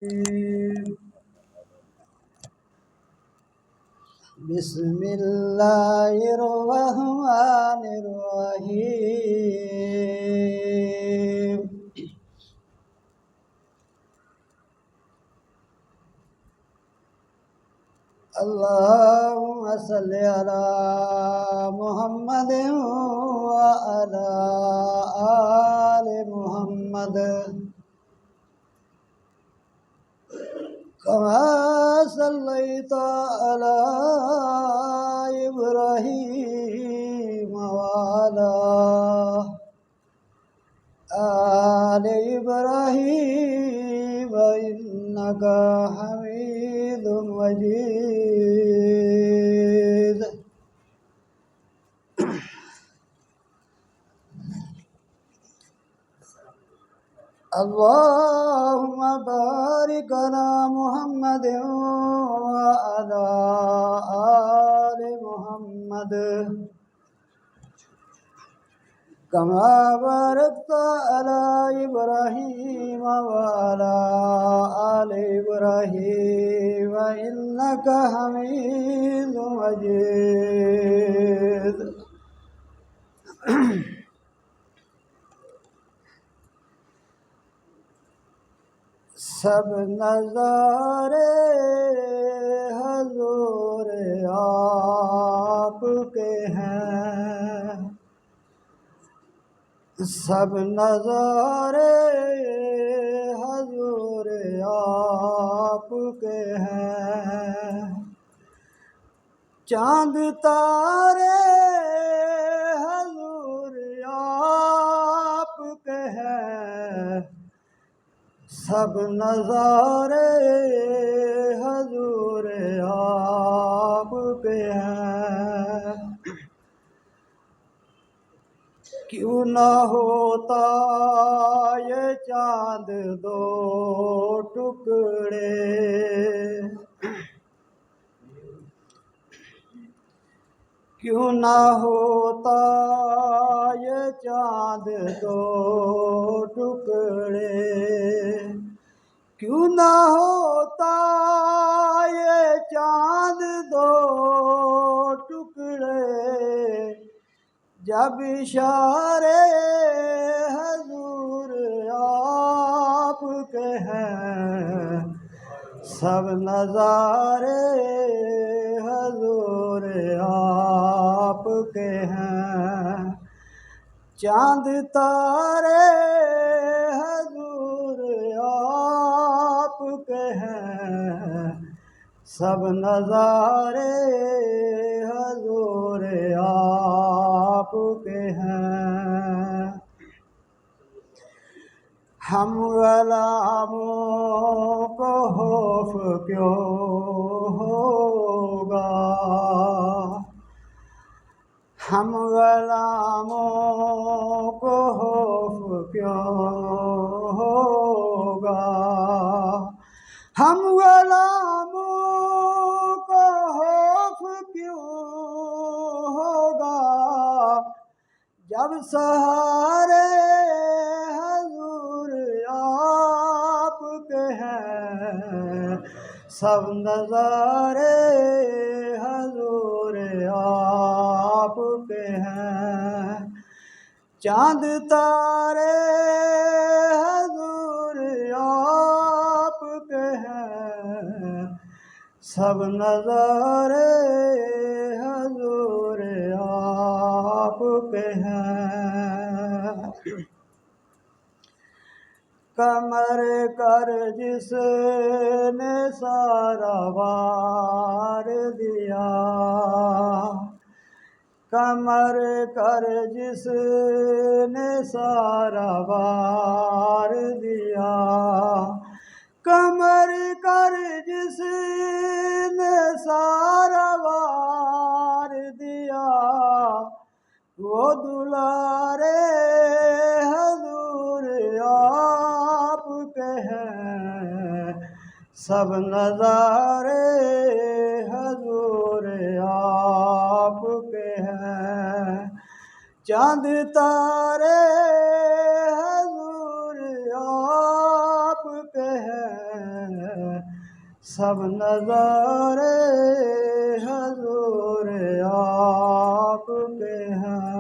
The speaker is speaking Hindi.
बिस्मिल्लाहिर्रहमानिर्रहीम। अल्लाहुम्मा सल्लि अला मुहम्मदिन व अला आलि मुहम्मद कमा सल्लैता अला इब्राहीम व अला आलि इब्राहीम इन्नका हमीदुम मजीद। अल्लाहुम्मा बारिक अला मुहम्मदिन व अला आलि मुहम्मद कमा बारकता अला इब्राहीम व अला आलि इब्राहीम इन्नका हमीदुम मजीद। सब नज़ारे हुज़ूर आपके हैं, सब नज़ारे हुज़ूर आपके हैं। चाँद तारे हुज़ूर आपके हैं, सब नज़ारे हुज़ूर आपके हैं। क्यों न होता ये चाँद दो टुकड़े, क्यों न होता ये चाँद दो टुकड़े, क्यों न होता ये चाँद दो टुकड़े, जब इशारे हुज़ूर आपके हैं, सब नज़ारे हुज़ूर आपके हैं। चाँद तारे हुज़ूर आपके हैं, सब नज़ारे हुज़ूर आपके हैं। हम ग़ुलामों को खौफ क्यों होगा, हम ग़ुलामों को खौफ क्यों होगा, हम ग़ुलामों को खौफ क्यों होगा, जब सहारे हुज़ूर आपके हैं, सब नज़ारे हुज़ूर आपके हैं। चाँद तारे हुज़ूर आपके हैं, सब नज़ारे हुज़ूर आपके हैं। कमर कर जिसने सारा वार दिया, कमर कर जिसने सारा वार दिया, कमर कर जिसने सारा वार दिया, वो दुलारे हुज़ूर आपके हैं, सब नज़ारे हुज़ूर आपके हैं। चाँद तारे हुज़ूर आपके हैं, सब नज़ारे हजूर आपके हैं।